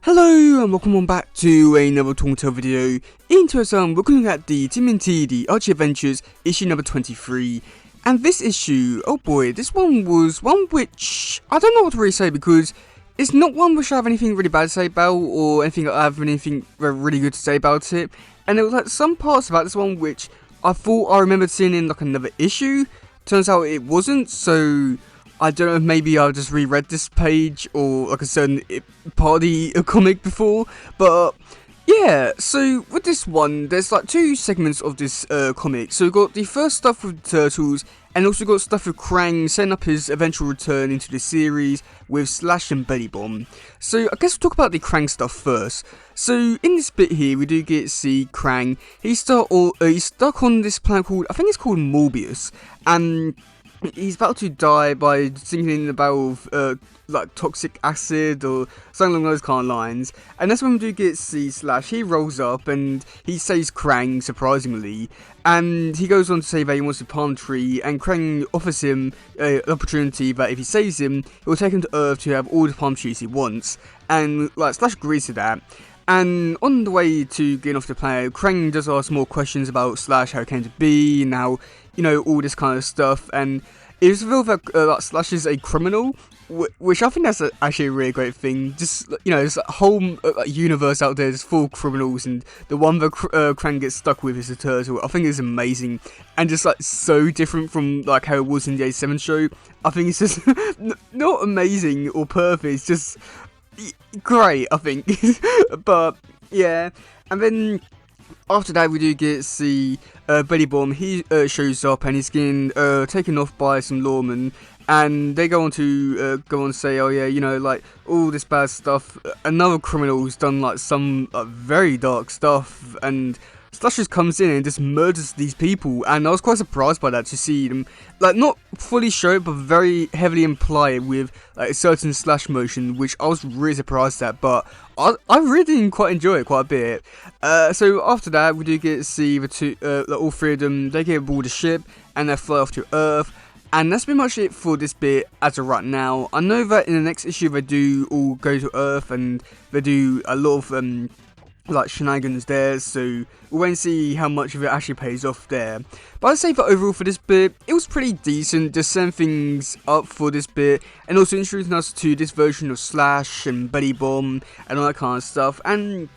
Hello and welcome on back to another Talking Tale video. In today's we're looking at the TMNT, the Archie Adventures, issue number 23. And this issue, oh boy, this one was one which, I don't know what to really say because it's not one which I have anything really bad to say about or anything I have anything really good to say about it. And there was like some parts about this one which I thought I remembered seeing in like another issue. Turns out it wasn't, so I don't know if maybe I just reread this page or like a certain part of the comic before, but yeah, so with this one, there's like two segments of this comic. So we've got the first stuff with the Turtles, and also got stuff with Krang setting up his eventual return into the series with Slash and Belly Bomb. So I guess we'll talk about the Krang stuff first. So in this bit here, we do get to see Krang. He's stuck on this planet called, I think it's called Morbius, and he's about to die by sinking in a barrel of like toxic acid or something along those kind of lines. And that's when we do get to see Slash. He rolls up and he saves Krang, surprisingly. And he goes on to say that he wants a palm tree, and Krang offers him an opportunity that if he saves him, it will take him to Earth to have all the palm trees he wants. And like Slash agrees to that. And on the way to getting off the planet, Krang does ask more questions about Slash, how it came to be, and how, you know, all this kind of stuff. And it was revealed that Slash is a criminal, which I think that's actually a really great thing. Just, you know, there's a whole universe out there that's full of criminals, and the one that Krang gets stuck with is the turtle. I think it's amazing, and just like so different from like how it was in the A7 show. I think it's just not amazing or perfect, it's just great, I think. But yeah, and then after that we do get to see Belly Bomb. He shows up and he's getting taken off by some lawmen, and they go on to say, oh yeah, you know, like all this bad stuff, another criminal who's done like some very dark stuff, and Slash just comes in and just murders these people. And I was quite surprised by that, to see them like not fully show it but very heavily imply it with like a certain Slash motion, which I was really surprised at, but I really did quite enjoy it quite a bit. So after that we do get to see the two, all three of them. They get aboard the ship and they fly off to Earth. And that's pretty much it for this bit as of right now. I know that in the next issue they do all go to Earth and they do a lot of like shenanigans there, so we'll wait and see how much of it actually pays off there. But I'd say that overall for this bit, it was pretty decent, just setting things up for this bit, and also introducing us to this version of Slash and Belly Bomb and all that kind of stuff. And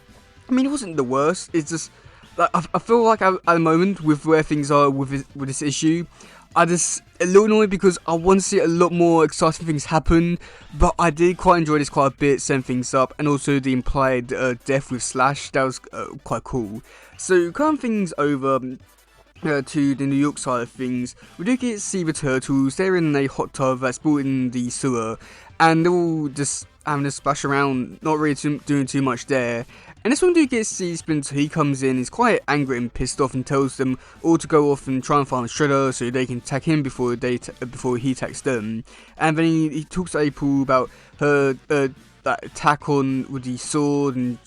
I mean, it wasn't the worst. It's just like I feel like at the moment with where things are with this issue, I just a little annoyed because I want to see a lot more exciting things happen, but I did quite enjoy this quite a bit, setting things up, and also the implied death with Slash. That was quite cool. So kind of things over to the New York side of things, we do get to see the Turtles. They're in a hot tub that's built in the sewer, and they're all just having to splash around, not really doing too much there. And this one do get to see Splinter. He comes in, he's quite angry and pissed off, and tells them all to go off and try and find Shredder so they can attack him before he attacks them. And then he talks to April about her that attack on with the sword and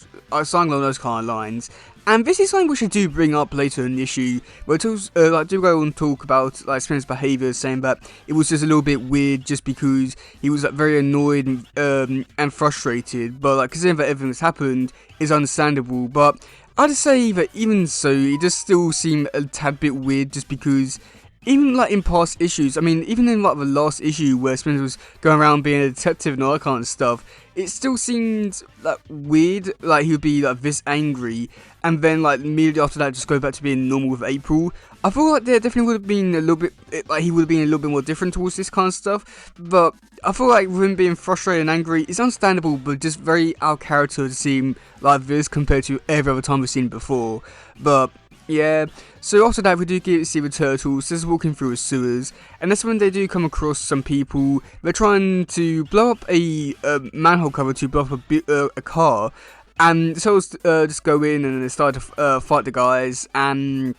something along those kind of lines. And this is something which I do bring up later in the issue, where it talks, do go on and talk about like Splinter's behaviour, saying that it was just a little bit weird just because he was like, very annoyed and frustrated, but like considering that everything that's happened is understandable. But I'd say that even so, it does still seem a tad bit weird, just because even like in past issues, I mean, even in like the last issue where Splinter was going around being a detective and all that kind of stuff, it still seemed like weird, like he would be like this angry, and then like immediately after that just go back to being normal with April. I feel like there definitely would have been a little bit, like he would have been a little bit more different towards this kind of stuff, but I feel like with him being frustrated and angry, it's understandable, but just very out of character to see him like this compared to every other time we've seen him before. But yeah, so after that we do get to see the Turtles just walking through the sewers, and that's when they do come across some people. They're trying to blow up a manhole cover to blow up a car, and so just go in and they start to fight the guys. And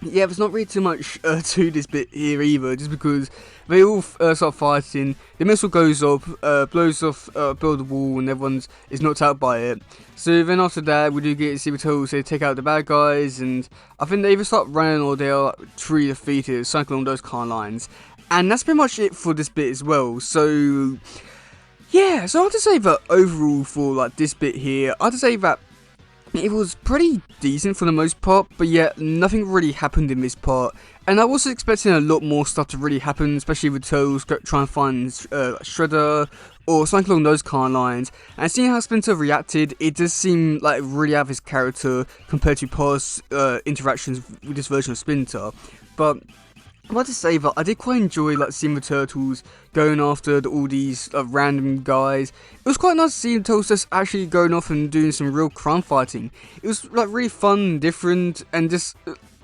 yeah, there's not really too much to this bit here either, just because they all start fighting. The missile goes off, blows off build the wall, and everyone is knocked out by it. So then after that, we do get to see the Turtles. They take out the bad guys, and I think they either start running or they are truly defeated, something along those kind of lines. And that's pretty much it for this bit as well. So yeah, so I have to say that overall for like this bit here, I have to say that it was pretty decent for the most part, but yet nothing really happened in this part. And I was expecting a lot more stuff to really happen, especially with Turtles trying to find Shredder or something along those kind of lines. And seeing how Splinter reacted, it does seem like really out of his character compared to past interactions with this version of Splinter. But I want to say that I did quite enjoy like seeing the Turtles going after all these random guys. It was quite nice to see the Turtles just actually going off and doing some real crime fighting. It was like really fun and different, and just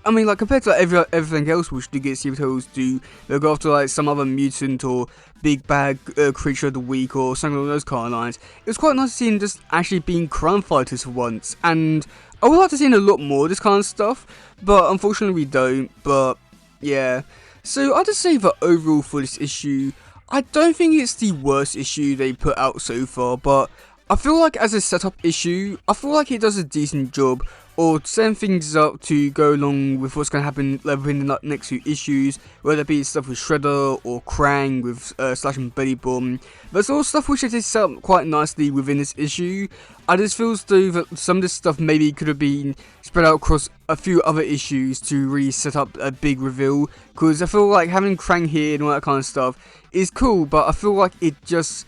I mean, like compared to like, everything else which do get see the Turtles do, they'll go after like some other mutant or big bad creature of the week or something along those kind of lines. It was quite nice to see them just actually being crime fighters for once, and I would like to see a lot more of this kind of stuff, but unfortunately we don't. But yeah, so I'll just say that overall for this issue, I don't think it's the worst issue they put out so far, but I feel like as a setup issue, I feel like it does a decent job or setting things up to go along with what's going to happen within the next few issues, whether it be stuff with Shredder or Krang with Slash and Belly Bomb. There's all stuff which I did set up quite nicely within this issue. I just feel as though that some of this stuff maybe could have been spread out across a few other issues to really set up a big reveal, because I feel like having Krang here and all that kind of stuff is cool, but I feel like it just...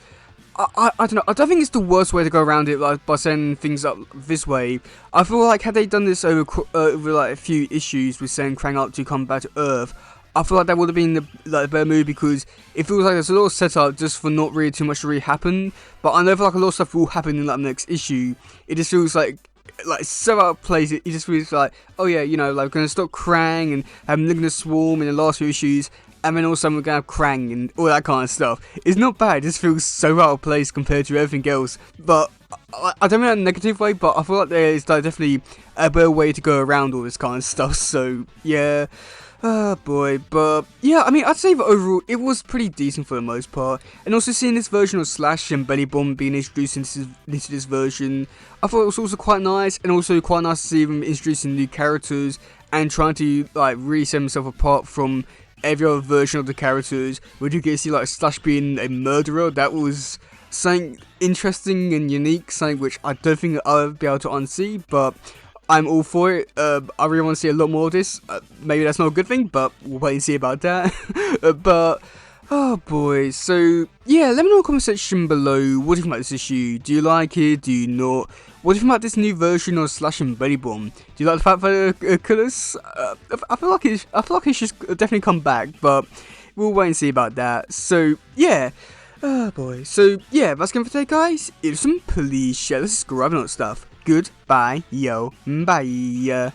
I don't know, I don't think it's the worst way to go around it, like, by setting things up this way. I feel like had they done this over like a few issues with sending Krang out to come back to Earth, I feel like that would have been the better move, because it feels like there's a lot of setup just for not really too much to really happen. But I know for like a lot of stuff will happen in like the next issue. It just feels like so out of place. It just feels like, oh yeah, you know, like we're gonna stop Krang and have him looking to swarm in the last few issues, and then also we're gonna have Krang and all that kind of stuff. It's not bad, it just feels so out of place compared to everything else. But I don't mean that in a negative way, but I feel like there is definitely a better way to go around all this kind of stuff. So yeah. Oh boy, but yeah, I mean, I'd say that overall it was pretty decent for the most part, and also seeing this version of Slash and Belly Bomb being introduced into this version, I thought it was also quite nice, and also quite nice to see them introducing new characters and trying to like really set themselves apart from every other version of the characters. Where you get to see like Slash being a murderer, that was something interesting and unique, something which I don't think I'll be able to unsee, but I'm all for it. I really want to see a lot more of this. Maybe that's not a good thing, but we'll wait and see about that. But, oh boy. So, yeah, let me know in the comment section below. What do you think about this issue? Do you like it? Do you not? What do you think about this new version of Slash and Belly Bomb? Do you like the fact that they're killers? I feel like it should definitely come back, but we'll wait and see about that. So, yeah. Oh boy. So, yeah, that's going for today, guys. If some, please share, subscribe, and all that stuff. Goodbye, yo, bye.